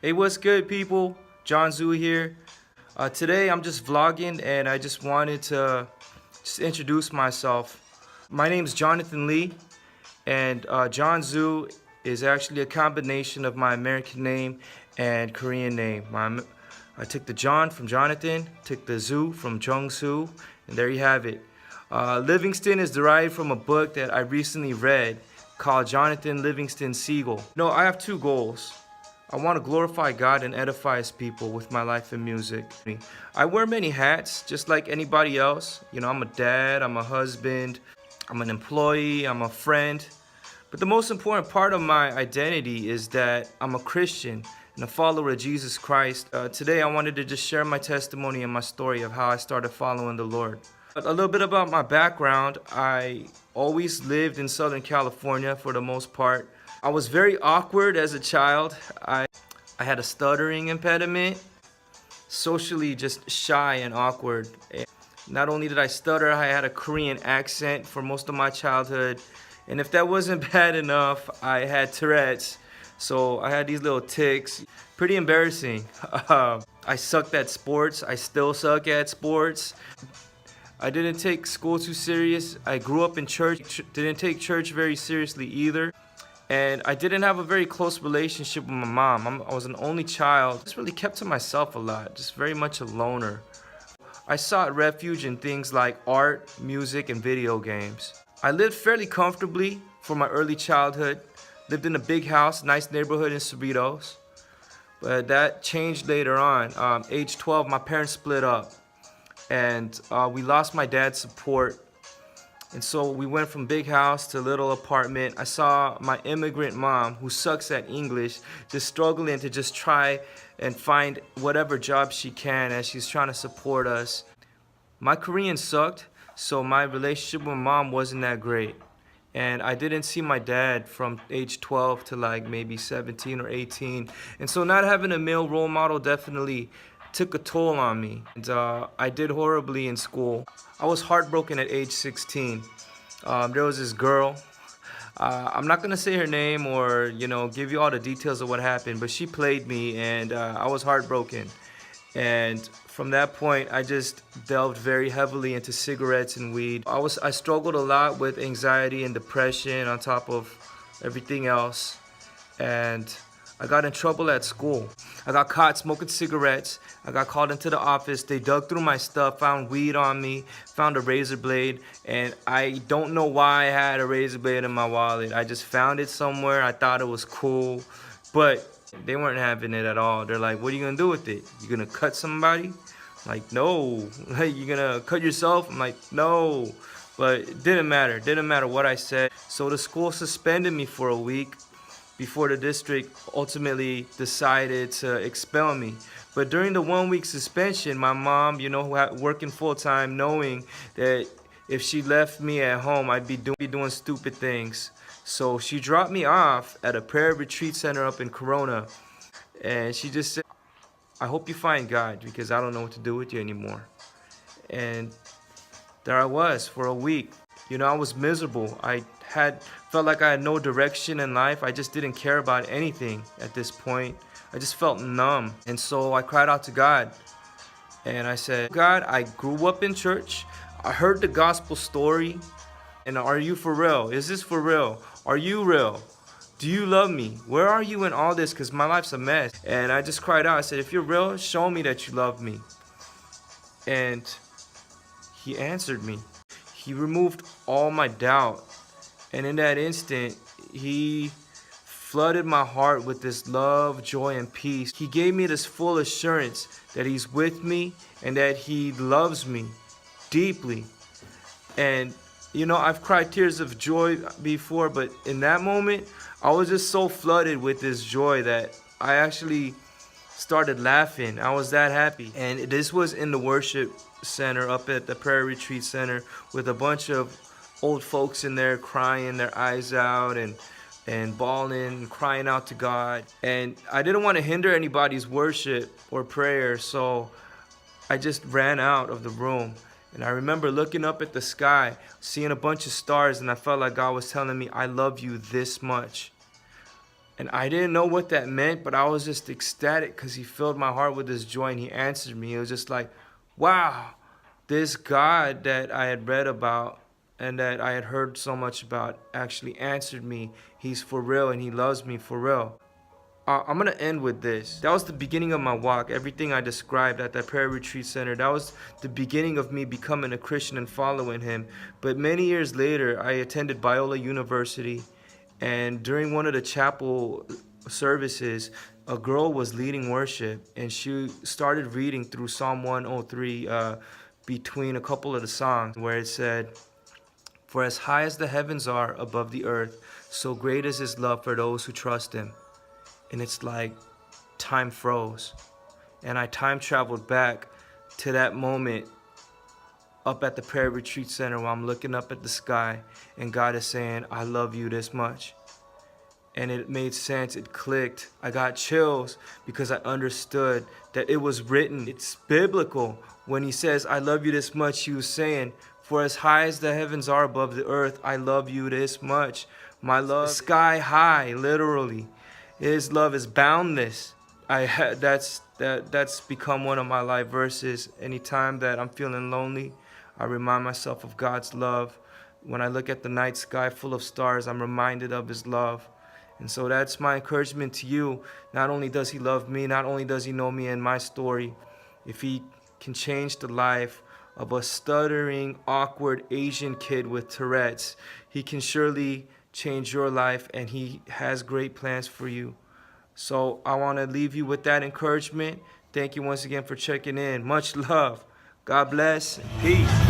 Hey, what's good, people? John Zoo here. Today I'm just vlogging and I just wanted to just introduce myself. My name's Jonathan Lee, and John Zoo is actually a combination of my American name and Korean name. I took the John from Jonathan, took the Zoo from Jung Soo, and there you have it. Livingston is derived from a book that I recently read called Jonathan Livingston Seagull. No, I have two goals. I want to glorify God and edify His people with my life and music. I wear many hats, just like anybody else. You know, I'm a dad, I'm a husband, I'm an employee, I'm a friend. But the most important part of my identity is that I'm a Christian and a follower of Jesus Christ. Today I wanted to just share my testimony and my story of how I started following the Lord. A little bit about my background. I always lived in Southern California for the most part. I was very awkward as a child. I had a stuttering impediment, socially just shy and awkward. Not only did I stutter, I had a Korean accent for most of my childhood. And if that wasn't bad enough, I had Tourette's. So I had these little tics. Pretty embarrassing. I sucked at sports. I still suck at sports. I didn't take school too serious. I grew up in church. Didn't take church very seriously either. And I didn't have a very close relationship with my mom. I was an only child. I just really kept to myself a lot, just very much a loner. I sought refuge in things like art, music, and video games. I lived fairly comfortably for my early childhood. Lived in a big house, nice neighborhood in Cerritos. But that changed later on. Age 12, my parents split up. And we lost my dad's support. And so we went from big house to little apartment. I saw my immigrant mom, who sucks at English, just struggling to just try and find whatever job she can as she's trying to support us. My Korean sucked, so my relationship with mom wasn't that great. And I didn't see my dad from age 12 to like maybe 17 or 18. And so not having a male role model definitely took a toll on me. And I did horribly in school. I was heartbroken at age 16. There was this girl. I'm not gonna say her name or give you all the details of what happened, but she played me, and I was heartbroken. And from that point, I just delved very heavily into cigarettes and weed. I struggled a lot with anxiety and depression on top of everything else, and I got in trouble at school. I got caught smoking cigarettes. I got called into the office. They dug through my stuff, found weed on me, found a razor blade, and I don't know why I had a razor blade in my wallet. I just found it somewhere. I thought it was cool, but they weren't having it at all. They're like, "What are you gonna do with it? You gonna cut somebody?" I'm like, "No." "Hey, you gonna cut yourself?" I'm like, "No." But it didn't matter. Didn't matter what I said. So the school suspended me for a week before the district ultimately decided to expel me. But during the 1 week suspension, my mom, working full time, knowing that if she left me at home, I'd be doing stupid things. So she dropped me off at a prayer retreat center up in Corona. And she just said, "I hope you find God, because I don't know what to do with you anymore." And there I was for a week. I was miserable. Felt like I had no direction in life. I just didn't care about anything at this point. I just felt numb. And so I cried out to God. And I said, "God, I grew up in church. I heard the gospel story. And are you for real? Is this for real? Are you real? Do you love me? Where are you in all this? Because my life's a mess." And I just cried out. I said, "If you're real, show me that you love me." And He answered me. He removed all my doubt. And in that instant, He flooded my heart with this love, joy, and peace. He gave me this full assurance that He's with me and that He loves me deeply. And I've cried tears of joy before, but in that moment, I was just so flooded with this joy that I actually started laughing. I was that happy. And this was in the worship center up at the prayer retreat center with a bunch of old folks in there crying their eyes out and bawling and crying out to God. And I didn't want to hinder anybody's worship or prayer, so I just ran out of the room. And I remember looking up at the sky, seeing a bunch of stars, and I felt like God was telling me, "I love you this much." And I didn't know what that meant, but I was just ecstatic because he filled my heart with his joy and he answered me. It was just like, wow, this God that I had read about and that I had heard so much about actually answered me. He's for real and he loves me for real. I'm gonna end with this. That was the beginning of my walk. Everything I described at that prayer retreat center, that was the beginning of me becoming a Christian and following him. But many years later, I attended Biola University, and during one of the chapel services, a girl was leading worship, and she started reading through Psalm 103 between a couple of the songs, where it said, "For as high as the heavens are above the earth, so great is his love for those who trust him." And it's like time froze. And I time traveled back to that moment up at the prayer retreat center where I'm looking up at the sky and God is saying, I love you this much. And it made sense, it clicked. I got chills because I understood that it was written, it's biblical. When he says, I love you this much, he was saying, for as high as the heavens are above the earth, I love you this much. My love is sky high, literally. His love is boundless. That's become one of my life verses. Anytime that I'm feeling lonely, I remind myself of God's love. When I look at the night sky full of stars, I'm reminded of his love. And so that's my encouragement to you. Not only does he love me, not only does he know me and my story, if he can change the life of a stuttering, awkward Asian kid with Tourette's, he can surely change your life, and he has great plans for you. So I want to leave you with that encouragement. Thank you once again for checking in. Much love. God bless. Peace.